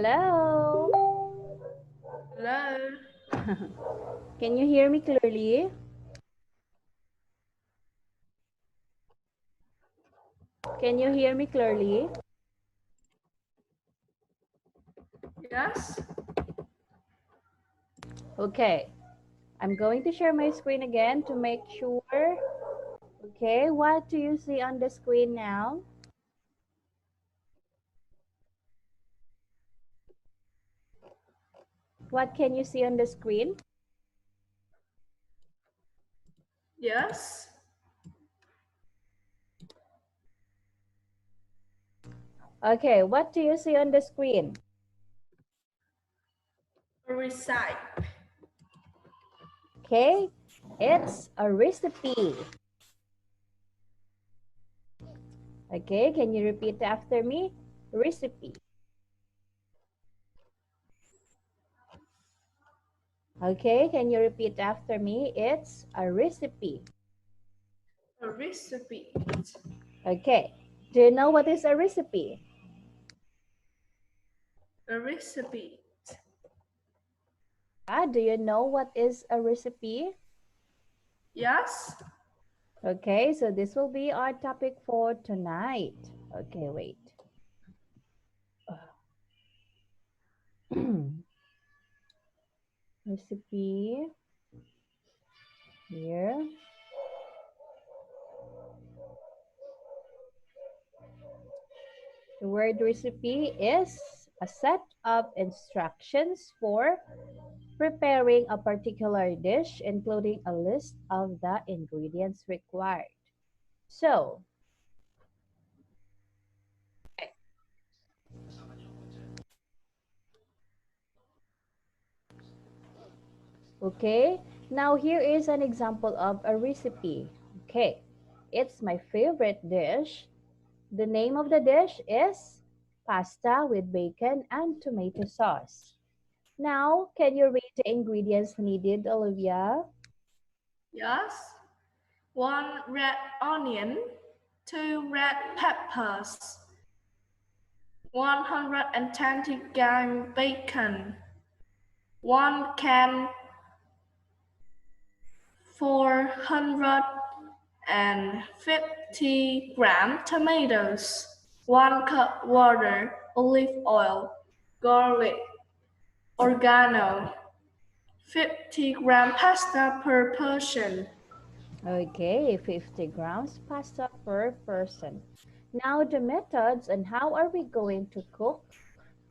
Hello. Hello. Can you hear me clearly? Can you hear me clearly? Yes. Okay. I'm going to share my screen again to make sure. Okay, what do you see on the screen now? What can you see on the screen? Yes. Okay, what do you see on the screen? Recite. Okay, it's a recipe. Okay, can you repeat after me? Recipe. Okay, can you repeat after me? It's a recipe. A recipe. Okay, do you know what is a recipe? A recipe. Do you know what is a recipe? Yes. Okay, so this will be our topic for tonight. Okay, wait. Recipe here. The word recipe is a set of instructions for preparing a particular dish, including a list of the ingredients required. So, okay, now here is an example of a recipe. Okay, it's my favorite dish. The name of the dish is pasta with bacon and tomato sauce. Now, can you read the ingredients needed, Olivia? Yes. 1 red onion. 2 red peppers. 120 gram bacon. 1 can 450 gram tomatoes. 1 cup water, olive oil, garlic, oregano. 50 gram pasta per portion. Okay, 50 grams pasta per person. Now the methods and how are we going to cook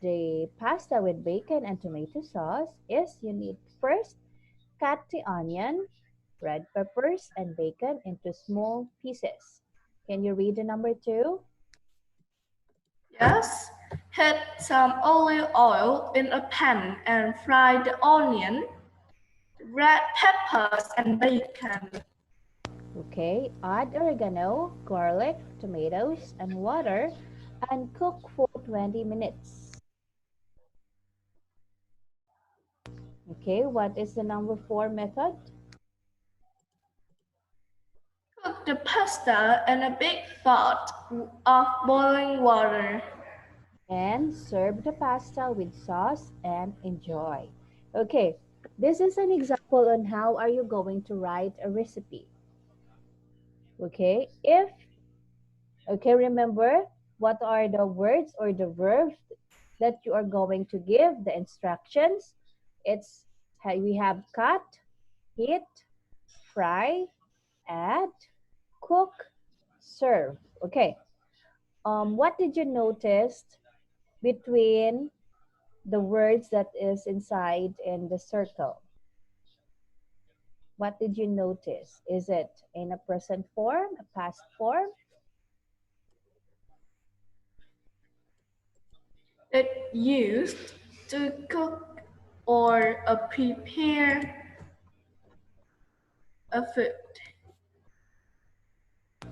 the pasta with bacon and tomato sauce is you need first cut the onion, red peppers, and bacon into small pieces. Can you read the number 2? Yes. Heat some olive oil in a pan and fry the onion, red peppers, and bacon. Okay, add oregano, garlic, tomatoes, and water and cook for 20 minutes. Okay, what is the number 4 method? Cook the pasta in a big pot of boiling water. And serve the pasta with sauce and enjoy. Okay, this is an example on how are you going to write a recipe. Okay, remember what are the words or the verbs that you are going to give the instructions. It's we have cut, heat, fry, add, cook, serve. Okay, what did you notice between the words that is inside in the circle? What did you notice? Is it in a present form, a past form? It used to cook or prepare a food.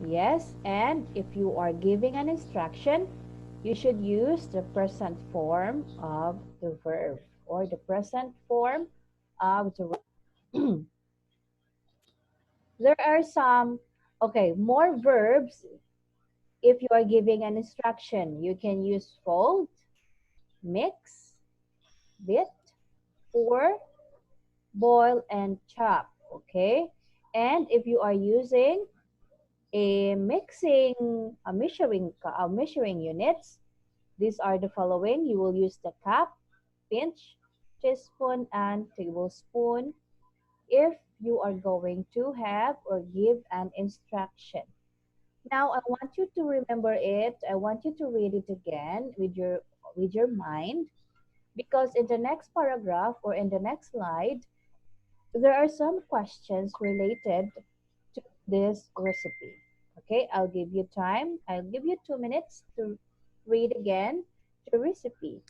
Yes, and if you are giving an instruction, you should use the present form of the verb or the present form of the verb. There are some, okay, more verbs. If you are giving an instruction, you can use fold, mix, bit. 4, boil and chop. Okay. And if you are using a measuring units, these are the following. You will use the cup, pinch, teaspoon, and tablespoon if you are going to have or give an instruction. Now I want you to remember it. I want you to read it again with your mind, because in the next paragraph or in the next slide, there are some questions related to this recipe. Okay, I'll give you time. I'll give you 2 minutes to read again the recipe.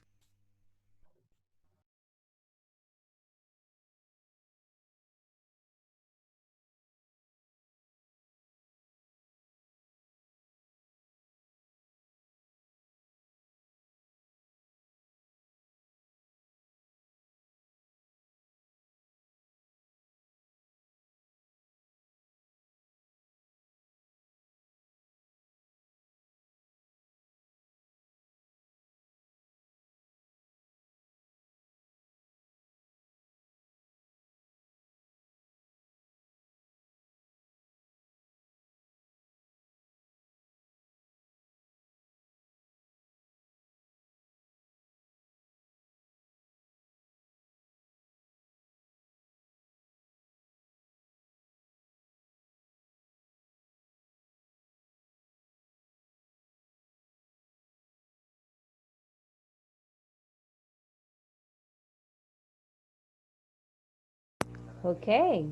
Okay,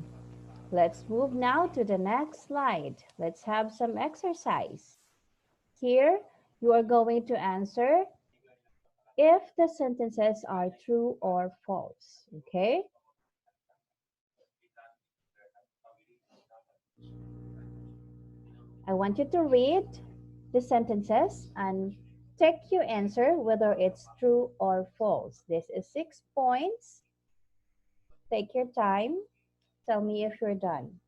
let's move now to the next slide. Let's have some exercise. Here, you are going to answer if the sentences are true or false. Okay? I want you to read the sentences and take your answer whether it's true or false. This is 6 points. Take your time. Tell me if you're done.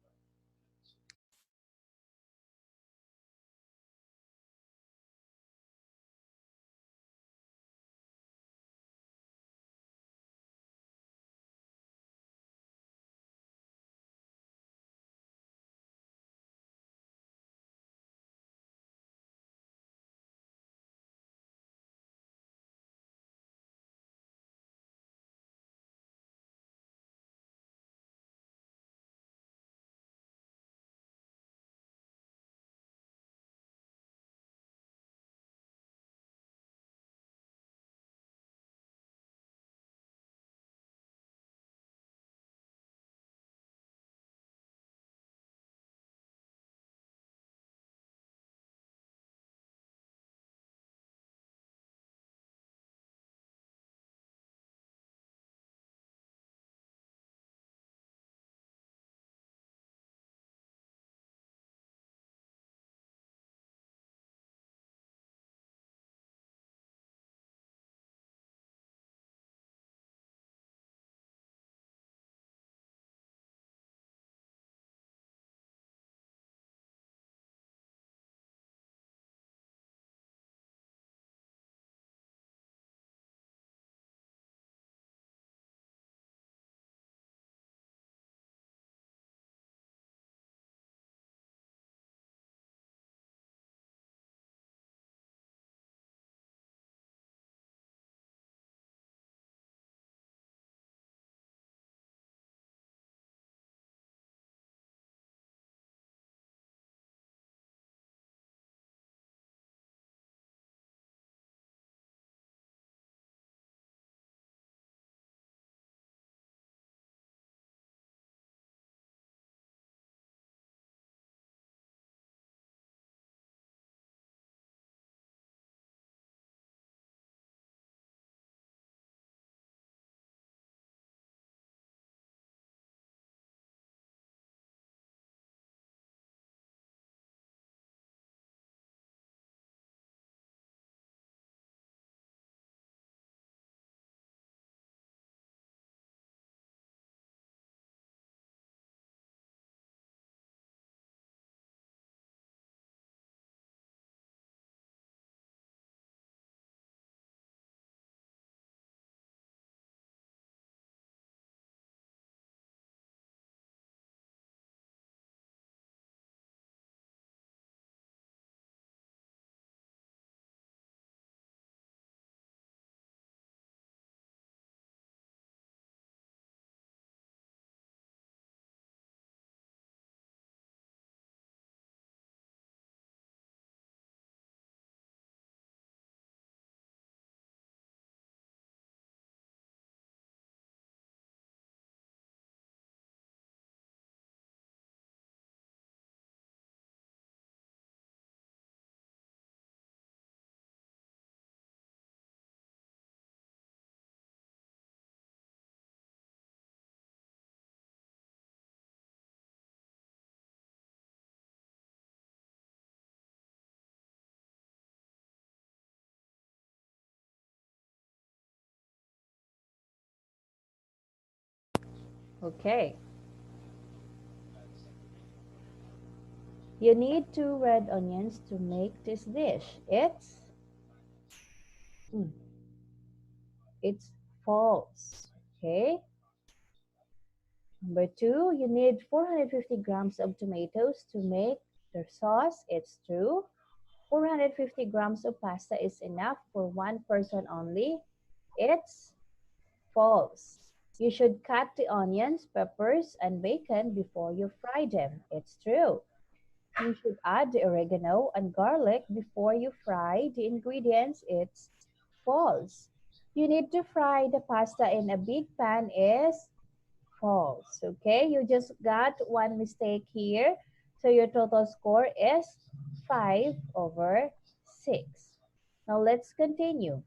Okay. You need 2 red onions to make this dish. Mm, it's false. Okay. Number 2, you need 450 grams of tomatoes to make the sauce. It's true. 450 grams of pasta is enough for one person only. It's false. You should cut the onions, peppers, and bacon before you fry them. It's true. You should add the oregano and garlic before you fry the ingredients. It's false. You need to fry the pasta in a big pan is false. Okay, you just got one mistake here. So your total score is 5 over 6. Now let's continue.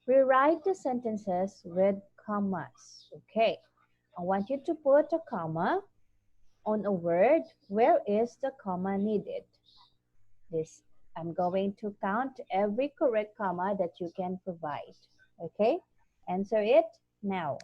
Rewrite the sentences with commas. Okay, I want you to put a comma on a word. Where is the comma needed? This I'm going to count every correct comma that you can provide. Okay, answer it now.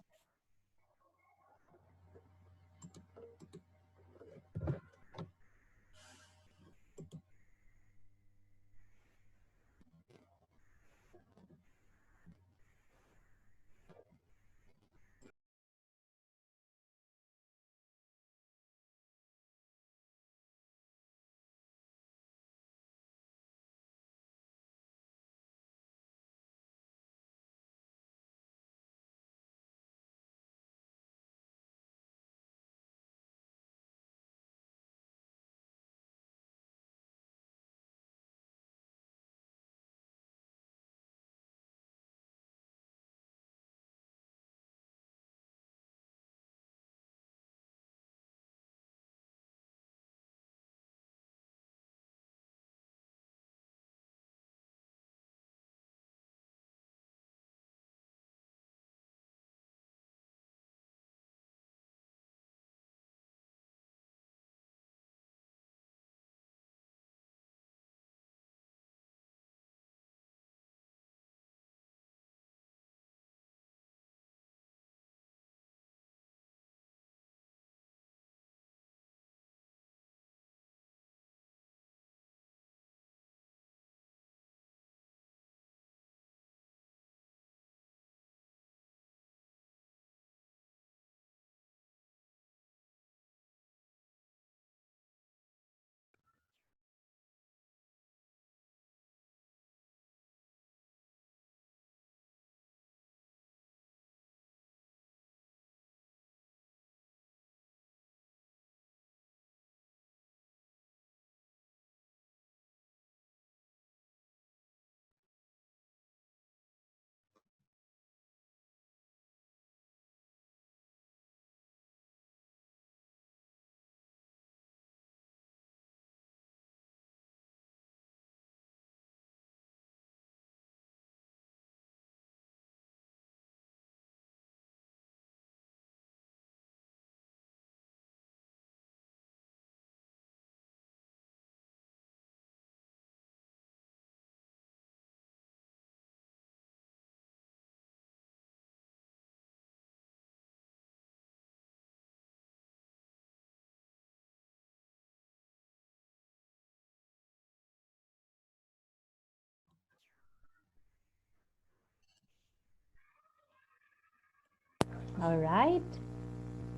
All right,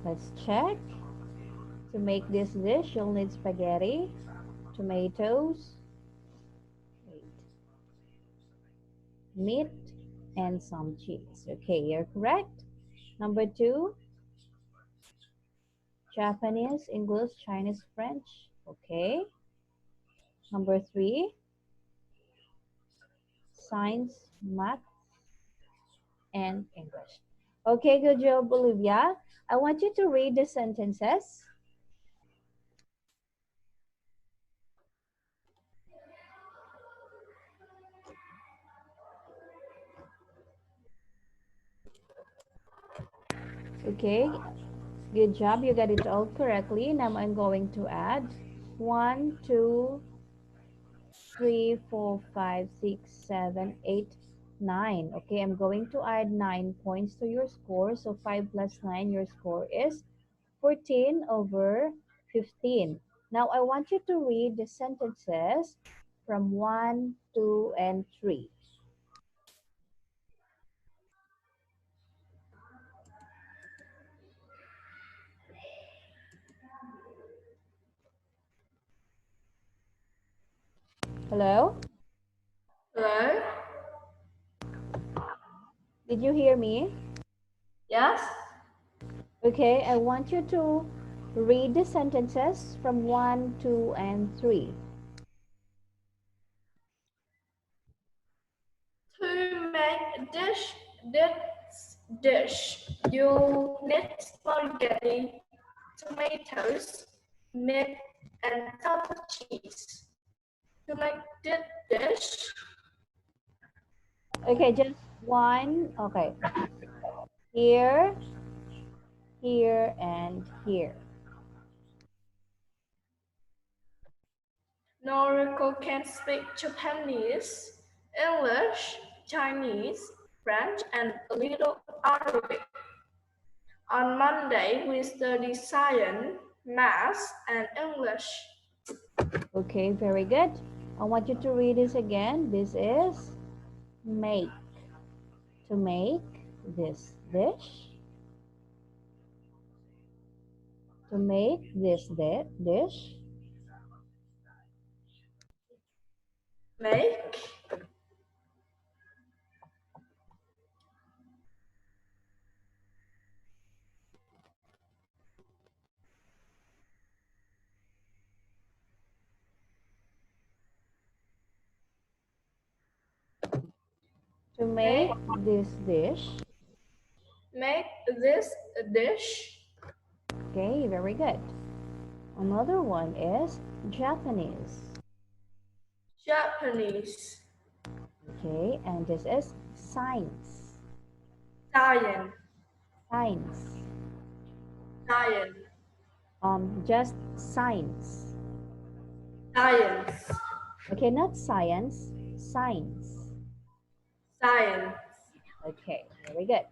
let's check. To make this dish, you'll need spaghetti, tomatoes, wait, meat, and some cheese. Okay, you're correct. Number 2, Japanese, English, Chinese, French. Okay. Number 3, science, math, and English. Okay, good job, Olivia. I want you to read the sentences. Okay, good job. You got it all correctly. Now I'm going to add 1, 2, 3, 4, 5, 6, 7, 8. 9. Okay, I'm going to add 9 points to your score. So 5 plus 9, your score is 14 over 15. Now I want you to read the sentences from 1, 2, and 3. Hello? Hello? Did you hear me? Yes? Okay, I want you to read the sentences from 1, 2, and 3. To make this dish, you need spaghetti, tomatoes, meat, and feta cheese. To make this dish, Okay, just one. Okay, here, here, and here. Noriko can speak Japanese, English, Chinese, French, and a little Arabic. On Monday, we study science, math, and English. Okay, very good. I want you to read this again. This is make. To make this dish. To make this dish. Make, To make, make this dish. make this dish. Okay, very good. Another one is Japanese. Japanese, Okay, and this is science. science, Science. science, Just science. science, Okay, not science, science. science. Okay, very good.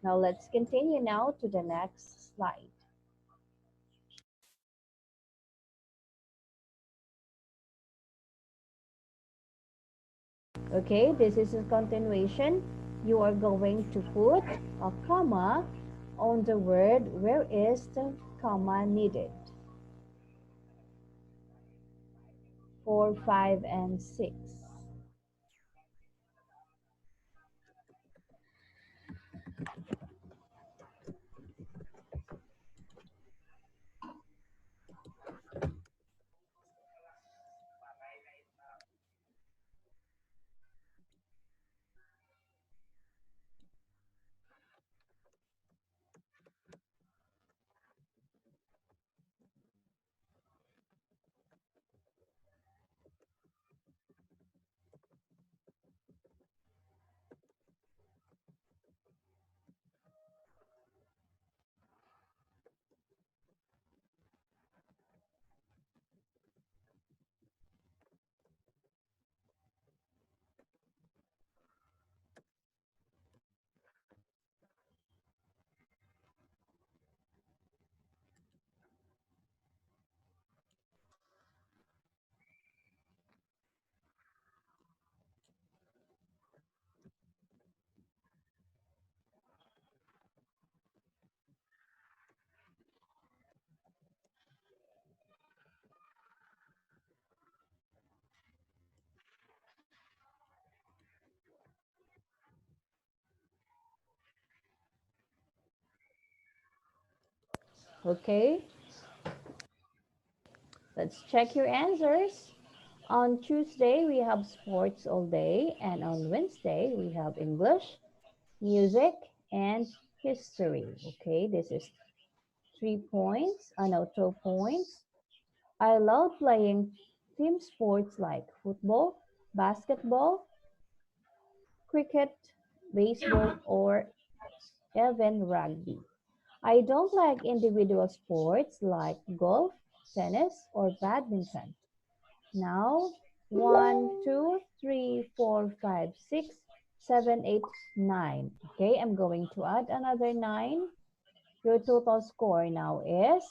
Now let's continue now to the next slide. Okay, this is a continuation. You are going to put a comma on the word. Where is the comma needed? 4, 5, and 6. Okay, let's check your answers. On Tuesday, we have sports all day, and on Wednesday, we have English, music, and history. Okay, this is 3 points, no, 12 points. I love playing team sports like football, basketball, cricket, baseball, or even rugby. I don't like individual sports like golf, tennis, or badminton. Now, 1, 2, 3, 4, 5, 6. 7, 8, 9. Okay, I'm going to add another 9. Your total score now is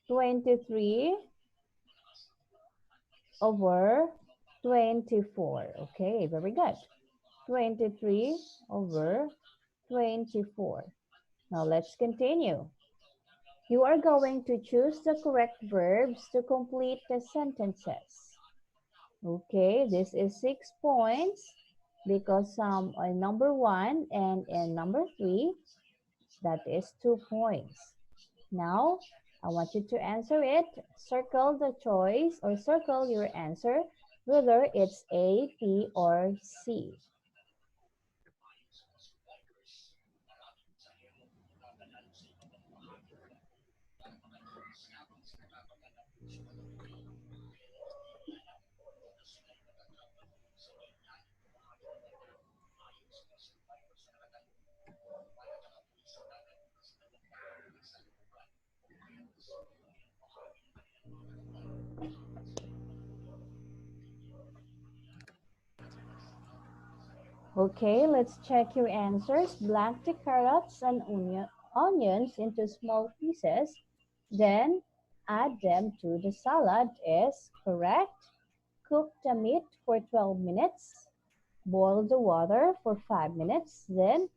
23 over 24. Okay, very good. 23 over 24. Now let's continue. You are going to choose the correct verbs to complete the sentences. Okay, this is 6 points because some are number 1 and in number 3, that is 2 points. Now, I want you to answer it. Circle the choice or circle your answer, whether it's A, B, or C. Okay, let's check your answers. Black the carrots and onions into small pieces, then add them to the salad is correct. Cook the meat for 12 minutes. Boil the water for 5 minutes, then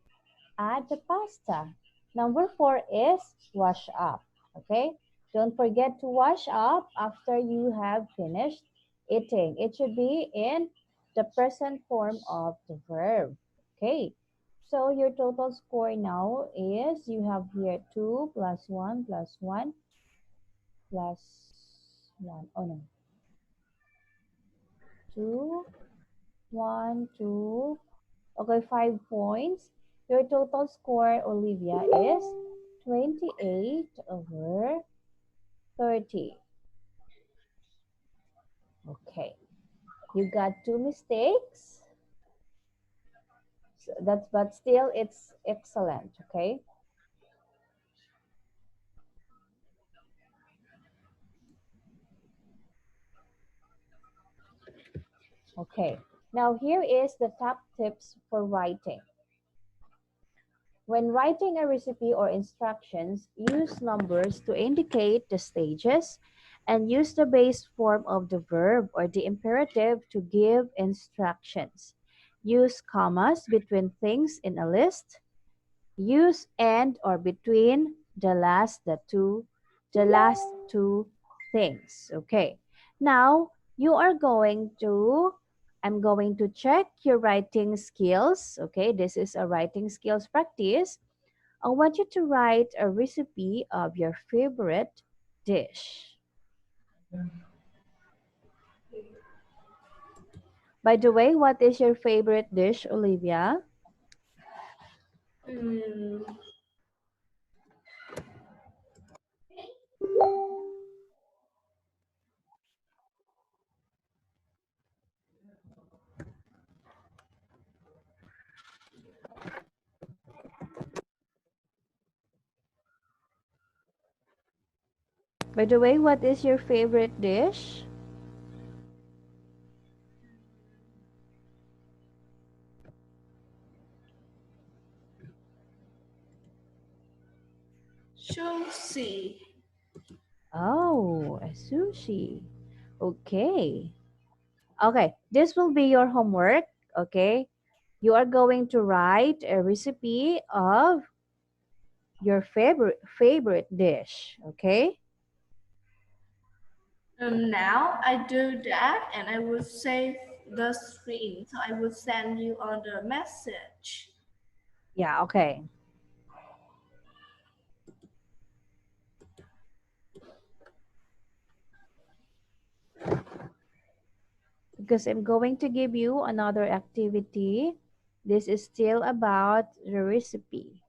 add the pasta. Number 4 is wash up. Okay, don't forget to wash up after you have finished eating. It should be in the present form of the verb. Okay, so your total score now is you have here 2 plus 1 plus 1 plus 1. Oh no, 2, 1, 2. Okay, 5 points. Your total score, Olivia, is 28 over 30. Okay, you got 2 mistakes. So that's, but still it's excellent, okay? Okay, now here is the top tips for writing. When writing a recipe or instructions, use numbers to indicate the stages and use the base form of the verb or the imperative to give instructions. Use commas between things in a list. Use and or between the last two things. Okay. Now you are going to I'm going to check your writing skills. Okay, this is a writing skills practice. I want you to write a recipe of your favorite dish. By the way, what is your favorite dish, Olivia? Mm, By the way, what is your favorite dish? sushi. Oh, a sushi. Okay. Okay, this will be your homework. Okay. You are going to write a recipe of your favorite dish. Okay. Now I do that and I will save the screen. So I will send you on the message. Yeah, okay. Because I'm going to give you another activity. This is still about the recipe.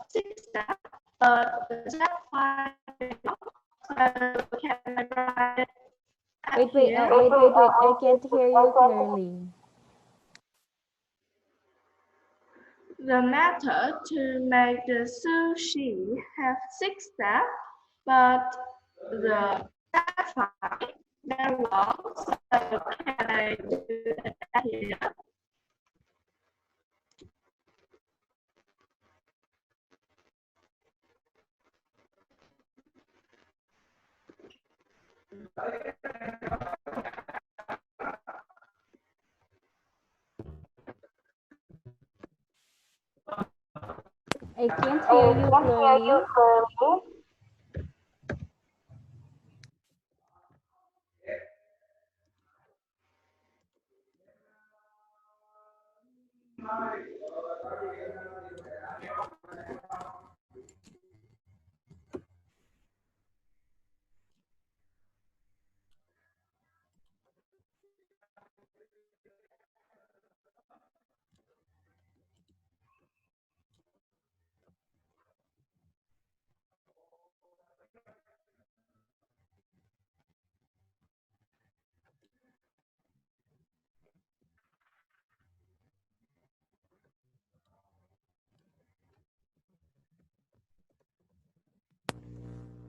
Six steps, but the step five is not. So can I write it Wait, wait, here? wait. I can't hear you clearly. The method to make the sushi have six steps, but the step five very long. So can I do it here? I can't hear you clearly.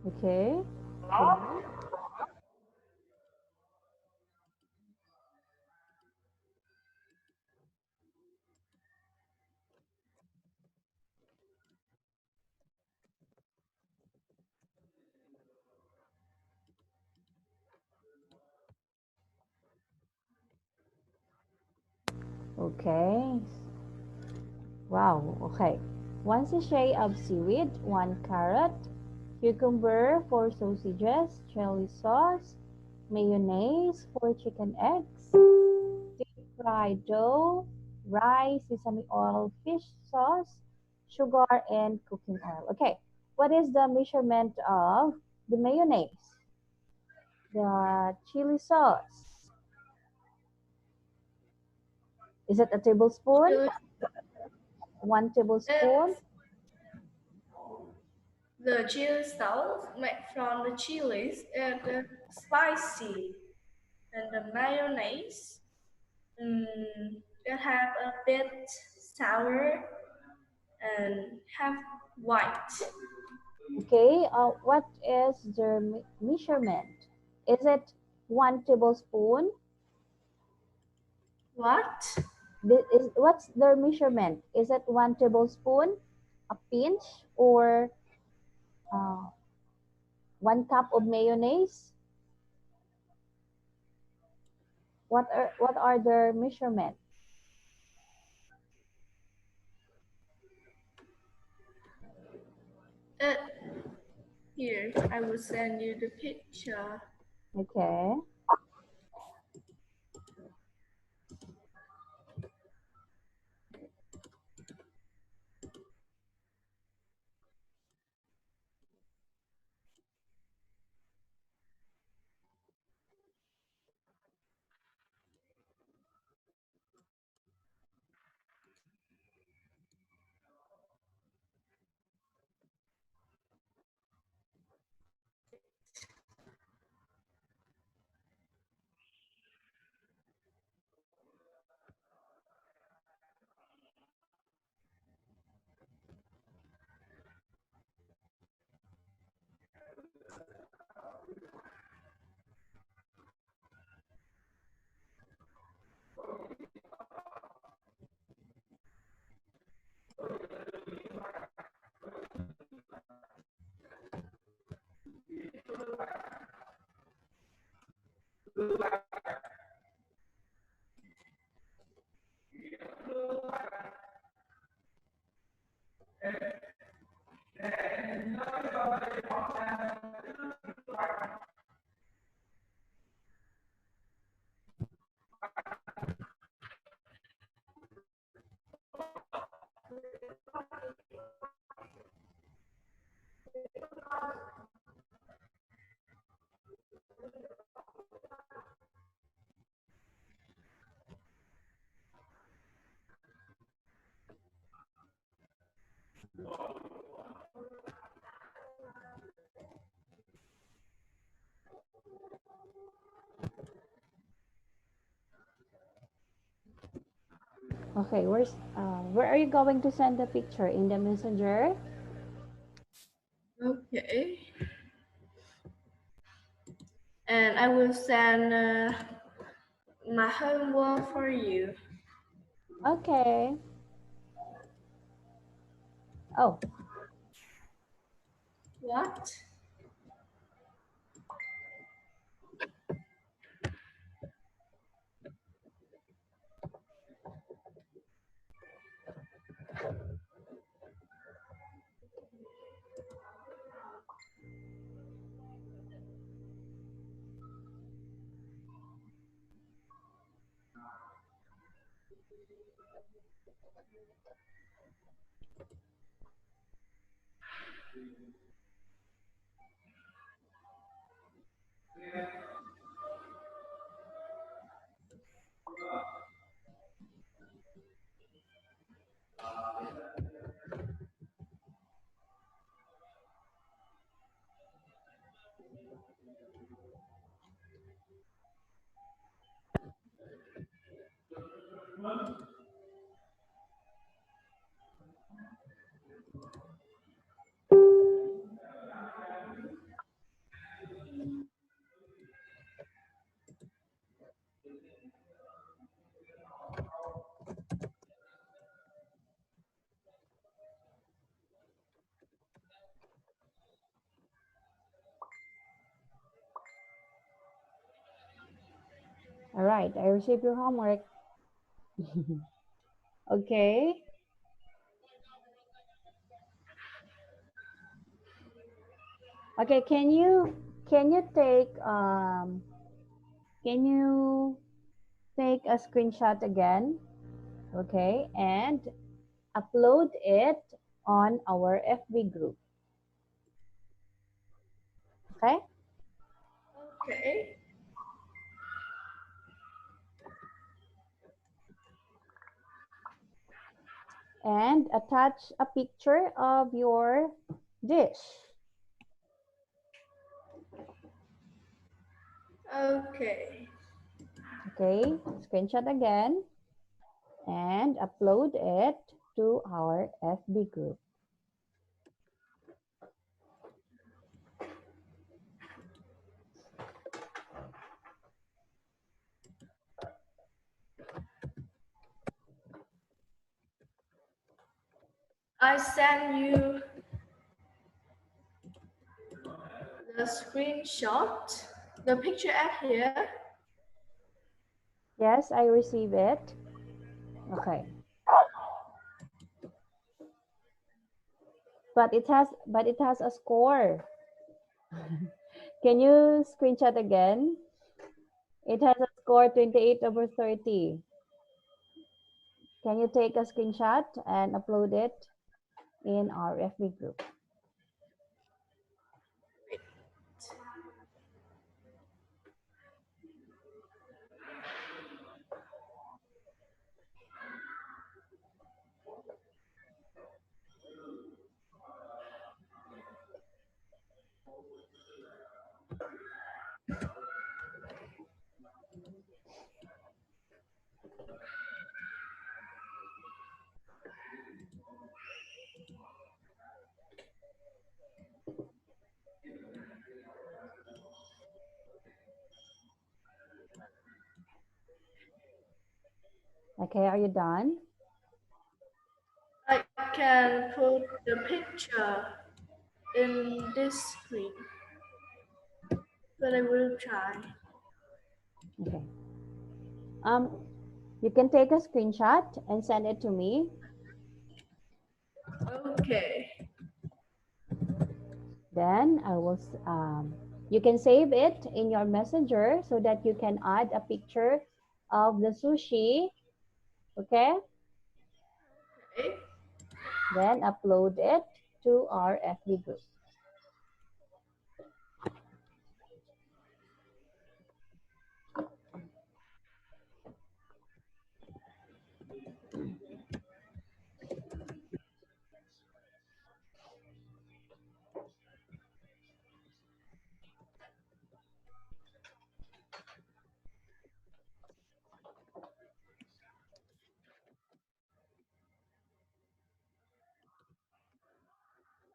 Okay. Continue. Okay. Wow. Okay. One sachet of seaweed, one carrot, cucumber, four sausages, chili sauce, mayonnaise, four chicken eggs, deep fried dough, rice, sesame oil, fish sauce, sugar, and cooking oil. Okay. What is the measurement of the mayonnaise? The chili sauce. Is it a tablespoon? Chili, One tablespoon? it's the chili sauce made from the chilies and the spicy, and the mayonnaise that have a bit sour and half white. Okay, what is the measurement? Is it one tablespoon? What? What's the measurement? Is it one tablespoon, a pinch, or uh, one cup of mayonnaise? What are the measurement? Uh, Here, I will send you the picture. Okay. Okay, where are you going to send the picture? In the messenger? Okay. And I will send my homework for you. Okay. Oh, What? All right, I received your homework. Okay. Okay, can you take a screenshot again? Okay, and upload it on our FB group. Okay? Okay. And attach a picture of your dish. Okay. Okay, screenshot again and upload it to our FB group. I send you the screenshot, the picture at here. Yes, I receive it. Okay. But it has a score. Can you screenshot again? It has a score 28 over 30. Can you take a screenshot and upload it in our FB group? Okay, are you done? I can put the picture in this screen, but I will try. Okay. Um, you can take a screenshot and send it to me. Okay. Then you can save it in your messenger so that you can add a picture of the sushi. Okay. Okay. Then upload it to our FB group.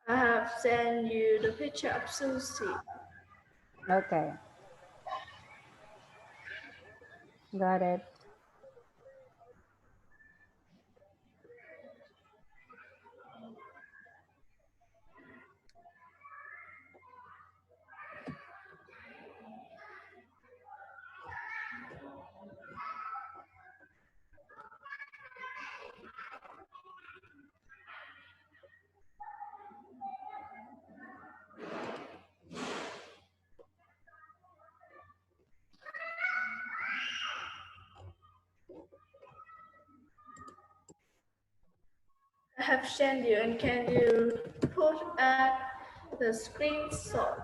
I have sent you the picture of sushi. Okay. Got it. I have sent you, and can you put at the screenshot?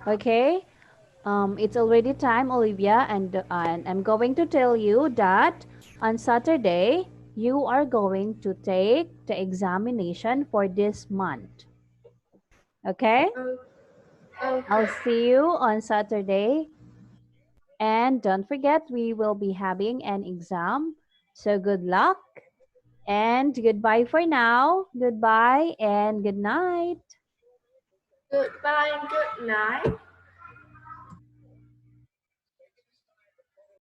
Okay. It's already time, Olivia, and I'm going to tell you that on Saturday you are going to take the examination for this month. Okay? I'll Okay. see you on Saturday. And don't forget, we will be having an exam. So good luck and goodbye for now. Goodbye and good night. Goodbye and good night.